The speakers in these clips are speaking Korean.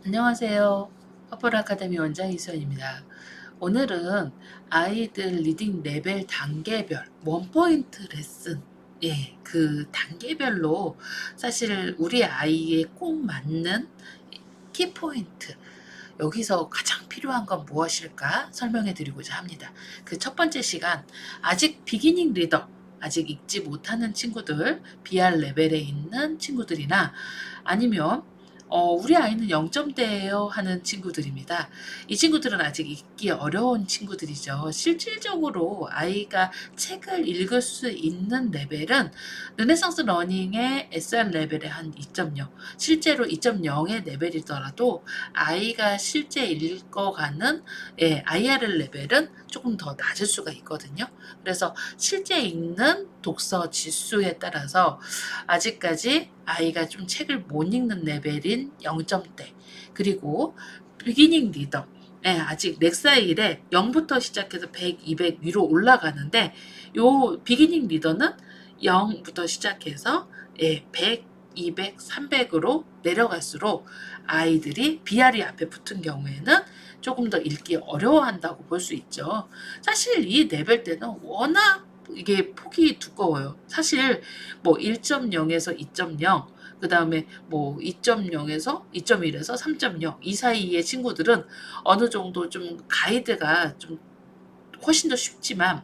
안녕하세요. 퍼플 아카데미 원장 이수연입니다. 오늘은 아이들 리딩 레벨 단계별 원포인트 레슨, 그 단계별로 사실 우리 아이에 꼭 맞는 키포인트, 여기서 가장 필요한 건 무엇일까 설명해 드리고자 합니다. 그 첫 번째 시간, 아직 비기닝 리더, 아직 읽지 못하는 친구들, BR 레벨에 있는 친구들이나 아니면 우리 아이는 0점대예요 하는 친구들입니다. 이 친구들은 아직 읽기 어려운 친구들이죠. 실질적으로 아이가 책을 읽을 수 있는 레벨은 르네상스 러닝의 SR 레벨의 한 2.0, 실제로 2.0의 레벨이더라도 아이가 실제 읽어가는 IRL 레벨은 조금 더 낮을 수가 있거든요. 그래서 실제 읽는 독서 지수에 따라서 아직까지 아이가 좀 책을 못 읽는 레벨인 0점대, 그리고 비기닝 리더, 아직 렉사일에 0부터 시작해서 100, 200 위로 올라가는데, 요 비기닝 리더는 0부터 시작해서 100, 200, 300으로 내려갈수록 아이들이 BR이 앞에 붙은 경우에는 조금 더 읽기 어려워한다고 볼 수 있죠. 사실 이 레벨 때는 워낙 이게 폭이 두꺼워요. 사실 뭐 1.0에서 2.0, 그 다음에 뭐 2.0에서 2.1에서 3.0, 이 사이의 친구들은 어느 정도 좀 가이드가 좀 훨씬 더 쉽지만,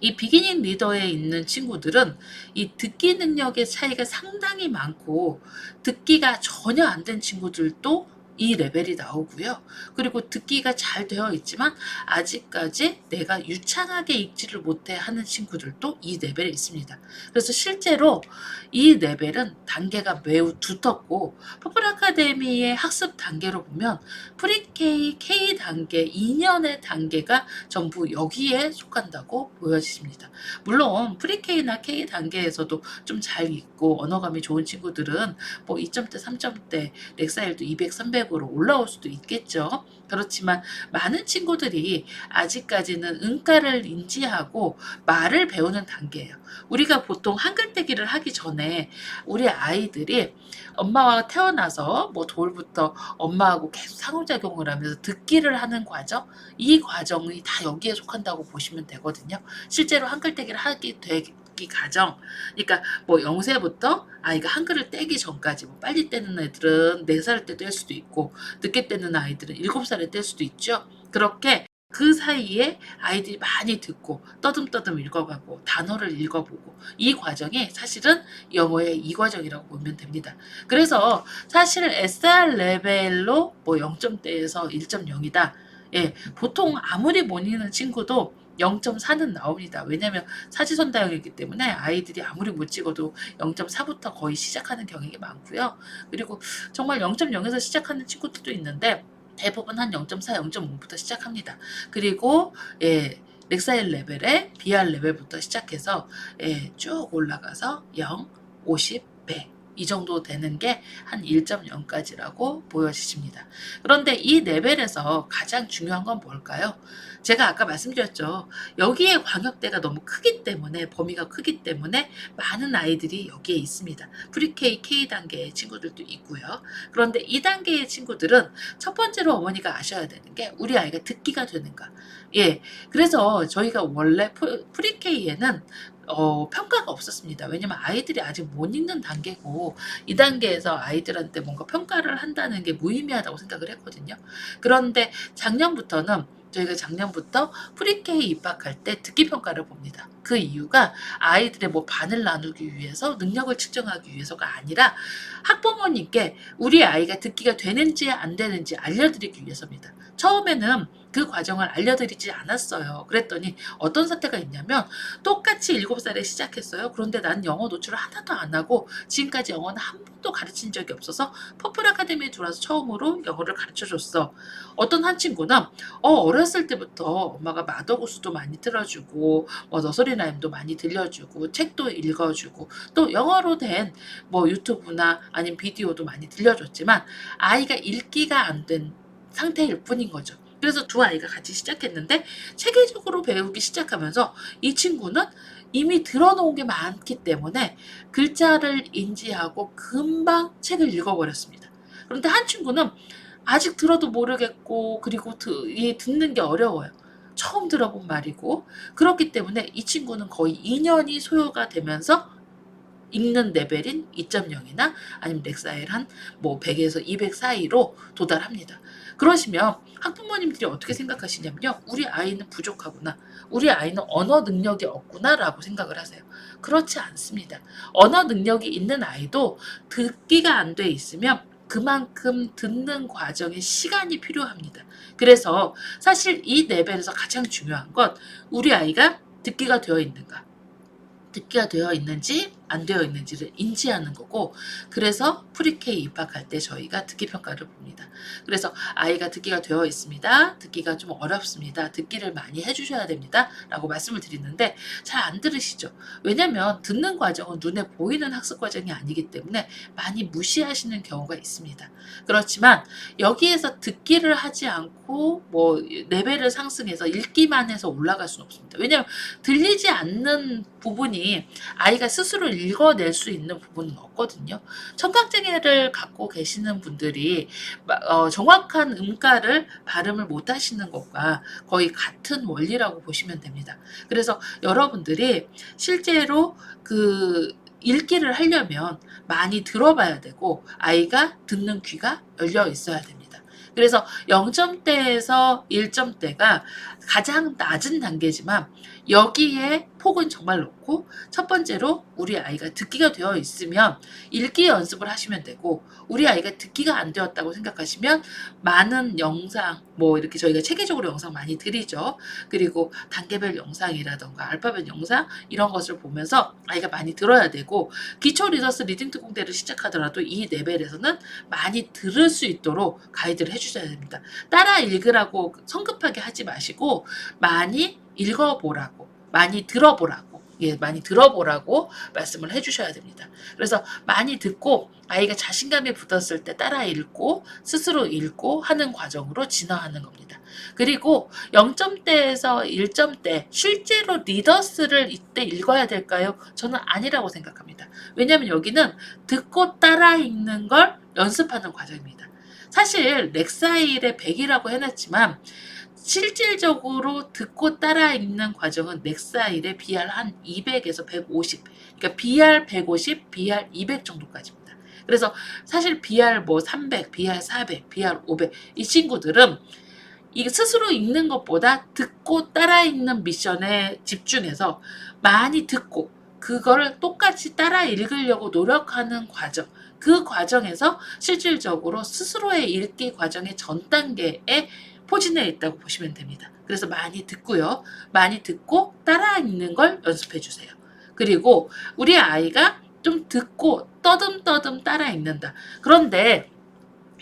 이 비기닝 리더에 있는 친구들은 이 듣기 능력의 차이가 상당히 많고, 듣기가 전혀 안 된 친구들도 이 레벨이 나오고요. 그리고 듣기가 잘 되어 있지만 아직까지 내가 유창하게 읽지를 못해 하는 친구들도 이 레벨에 있습니다. 그래서 실제로 이 레벨은 단계가 매우 두텁고, 퍼플 아카데미의 학습 단계로 보면 프리K, K 단계, 2년의 단계가 전부 여기에 속한다고 보여집니다. 물론 프리K나 K 단계에서도 좀 잘 읽고 언어감이 좋은 친구들은 뭐 2점대, 3점대, 렉사일도 200, 300으로 올라올 수도 있겠죠. 그렇지만 많은 친구들이 아직까지는 음가를 인지하고 말을 배우는 단계예요. 우리가 보통 한글 떼기를 하기 전에 우리 아이들이 엄마와 태어나서 뭐 돌부터 엄마하고 계속 상호작용을 하면서 듣기를 하는 과정, 이 과정이 다 여기에 속한다고 보시면 되거든요. 실제로 한글 떼기를 하게 되기 과정, 그러니까 뭐 0세부터 아이가 한글을 떼기 전까지, 뭐 빨리 떼는 애들은 4살 때 뗄 수도 있고, 늦게 떼는 아이들은 7살에 뗄 수도 있죠. 그렇게 그 사이에 아이들이 많이 듣고 떠듬떠듬 읽어가고 단어를 읽어보고, 이 과정이 사실은 영어의 이 과정이라고 보면 됩니다. 그래서 사실 SR 레벨로 뭐 0점대에서 1.0이다. 보통 아무리 못 읽는 친구도 0.4는 나옵니다. 왜냐하면 사지선다형이기 때문에 아이들이 아무리 못 찍어도 0.4부터 거의 시작하는 경향이 많고요. 그리고 정말 0.0에서 시작하는 친구들도 있는데 대부분 한 0.4, 0.5부터 시작합니다. 그리고 렉사일 레벨의 BR 레벨부터 시작해서 쭉 올라가서 0, 50, 100, 이 정도 되는 게 한 1.0까지라고 보여지십니다. 그런데 이 레벨에서 가장 중요한 건 뭘까요? 제가 아까 말씀드렸죠. 여기에 광역대가 너무 크기 때문에, 범위가 크기 때문에 많은 아이들이 여기에 있습니다. 프리K, K 단계의 친구들도 있고요. 그런데 이 단계의 친구들은 첫 번째로 어머니가 아셔야 되는 게 우리 아이가 듣기가 되는가. 그래서 저희가 원래 프리K에는 평가가 없었습니다. 왜냐면 아이들이 아직 못 읽는 단계고, 이 단계에서 아이들한테 뭔가 평가를 한다는 게 무의미하다고 생각을 했거든요. 그런데 저희가 작년부터 프리K 입학할 때 듣기 평가를 봅니다. 그 이유가 아이들의 뭐 반을 나누기 위해서, 능력을 측정하기 위해서가 아니라 학부모님께 우리 아이가 듣기가 되는지 안 되는지 알려드리기 위해서입니다. 처음에는 그 과정을 알려드리지 않았어요. 그랬더니 어떤 사태가 있냐면, 똑같이 7살에 시작했어요. 그런데 난 영어 노출을 하나도 안 하고 지금까지 영어는 한 번도 가르친 적이 없어서 퍼플 아카데미에 들어와서 처음으로 영어를 가르쳐줬어. 어떤 한 친구는 어렸을 때부터 엄마가 마더구스도 많이 틀어주고, 뭐 너서리 라임도 많이 들려주고, 책도 읽어주고, 또 영어로 된 뭐 유튜브나 아니면 비디오도 많이 들려줬지만 아이가 읽기가 안 된 상태일 뿐인 거죠. 그래서 두 아이가 같이 시작했는데, 체계적으로 배우기 시작하면서 이 친구는 이미 들어놓은 게 많기 때문에 글자를 인지하고 금방 책을 읽어버렸습니다. 그런데 한 친구는 아직 들어도 모르겠고 그리고 듣는 게 어려워요. 처음 들어본 말이고 그렇기 때문에 이 친구는 거의 2년이 소요가 되면서 읽는 레벨인 2.0이나 아니면 렉사일 한 뭐 100에서 200 사이로 도달합니다. 그러시면 학부모님들이 어떻게 생각하시냐면요. 우리 아이는 부족하구나. 우리 아이는 언어 능력이 없구나라고 생각을 하세요. 그렇지 않습니다. 언어 능력이 있는 아이도 듣기가 안 돼 있으면 그만큼 듣는 과정에 시간이 필요합니다. 그래서 사실 이 레벨에서 가장 중요한 건 우리 아이가 듣기가 되어 있는가. 듣기가 되어 있는지 안 되어 있는지를 인지하는 거고 그래서 프리K 입학할 때 저희가 듣기 평가를 봅니다. 그래서 아이가 듣기가 되어 있습니다. 듣기가 좀 어렵습니다. 듣기를 많이 해주셔야 됩니다. 라고 말씀을 드리는데 잘 안 들으시죠? 왜냐면 듣는 과정은 눈에 보이는 학습 과정이 아니기 때문에 많이 무시하시는 경우가 있습니다. 그렇지만 여기에서 듣기를 하지 않고 뭐 레벨을 상승해서 읽기만 해서 올라갈 수는 없습니다. 왜냐면 들리지 않는 부분이 아이가 스스로 읽어낼 수 있는 부분은 없거든요. 청각장애를 갖고 계시는 분들이 정확한 음가를 발음을 못 하시는 것과 거의 같은 원리라고 보시면 됩니다. 그래서 여러분들이 실제로 읽기를 하려면 많이 들어봐야 되고 아이가 듣는 귀가 열려 있어야 됩니다. 그래서 0점대에서 1점대가 가장 낮은 단계지만 여기에 폭은 정말 높고 첫 번째로 우리 아이가 듣기가 되어 있으면 읽기 연습을 하시면 되고 우리 아이가 듣기가 안 되었다고 생각하시면 많은 영상 뭐 이렇게 저희가 체계적으로 영상 많이 드리죠. 그리고 단계별 영상이라던가 알파벳 영상 이런 것을 보면서 아이가 많이 들어야 되고 기초 리더스 리딩 특공대를 시작하더라도 이 레벨에서는 많이 들을 수 있도록 가이드를 해주셔야 됩니다. 따라 읽으라고 성급하게 하지 마시고 많이 읽어보라고 많이 들어보라고 많이 들어보라고 말씀을 해주셔야 됩니다. 그래서 많이 듣고 아이가 자신감이 붙었을 때 따라 읽고 스스로 읽고 하는 과정으로 진화하는 겁니다. 그리고 0점대에서 1점대 실제로 리더스를 이때 읽어야 될까요? 저는 아니라고 생각합니다. 왜냐하면 여기는 듣고 따라 읽는 걸 연습하는 과정입니다. 사실 렉사일의 100이라고 해놨지만 실질적으로 듣고 따라 읽는 과정은 넥사일의 BR 한 200에서 150, 그러니까 BR 150, BR 200 정도까지입니다. 그래서 사실 BR 뭐 300, BR 400, BR 500 이 친구들은 이 스스로 읽는 것보다 듣고 따라 읽는 미션에 집중해서 많이 듣고 그거를 똑같이 따라 읽으려고 노력하는 과정 그 과정에서 실질적으로 스스로의 읽기 과정의 전 단계에 포진해 있다고 보시면 됩니다. 그래서 많이 듣고요. 많이 듣고 따라 읽는 걸 연습해 주세요. 그리고 우리 아이가 좀 듣고 떠듬떠듬 따라 읽는다. 그런데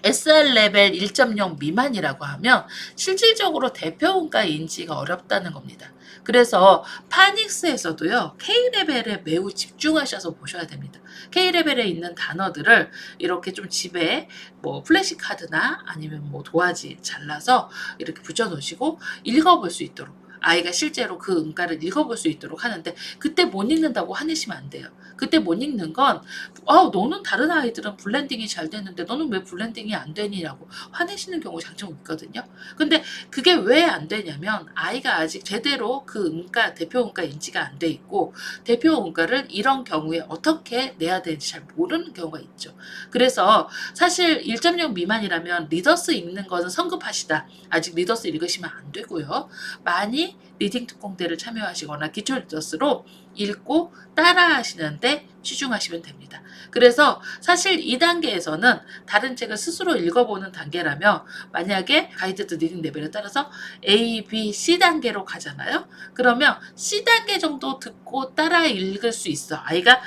SR 레벨 1.0 미만이라고 하면 실질적으로 대표음가 인지가 어렵다는 겁니다. 그래서 파닉스에서도요. K레벨에 매우 집중하셔서 보셔야 됩니다. K레벨에 있는 단어들을 이렇게 좀 집에 뭐 플래시카드나 아니면 뭐 도화지 잘라서 이렇게 붙여놓으시고 읽어볼 수 있도록 아이가 실제로 그 음가를 읽어볼 수 있도록 하는데 그때 못 읽는다고 화내시면 안 돼요. 그때 못 읽는 건 너는 다른 아이들은 블렌딩이 잘 되는데 너는 왜 블렌딩이 안 되니라고 화내시는 경우 종종 있거든요. 근데 그게 왜 안 되냐면 아이가 아직 제대로 그 음가 대표 음가 인지가 안 돼 있고 대표 음가를 이런 경우에 어떻게 내야 되는지 잘 모르는 경우가 있죠. 그래서 사실 1.0 미만이라면 리더스 읽는 것은 성급하시다. 아직 리더스 읽으시면 안 되고요. 많이 리딩 특공대를 참여하시거나 기초 리더스로 읽고 따라 하시는데 치중하시면 됩니다. 그래서 사실 이 단계에서는 다른 책을 스스로 읽어보는 단계라면 만약에 가이드드 리딩 레벨에 따라서 A, B, C 단계로 가잖아요. 그러면 C 단계 정도 듣고 따라 읽을 수 있어. 아이가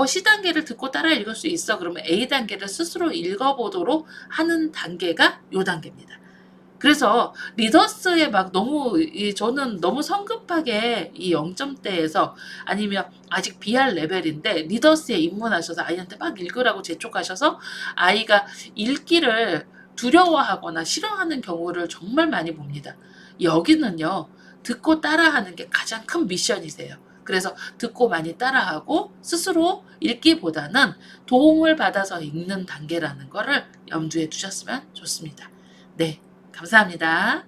C 단계를 듣고 따라 읽을 수 있어. 그러면 A 단계를 스스로 읽어보도록 하는 단계가 이 단계입니다. 그래서 리더스에 막 저는 너무 성급하게 이 0점대에서 아니면 아직 BR 레벨인데 리더스에 입문하셔서 아이한테 막 읽으라고 재촉하셔서 아이가 읽기를 두려워하거나 싫어하는 경우를 정말 많이 봅니다. 여기는요, 듣고 따라하는 게 가장 큰 미션이세요. 그래서 듣고 많이 따라하고 스스로 읽기보다는 도움을 받아서 읽는 단계라는 거를 염두에 두셨으면 좋습니다. 네, 감사합니다.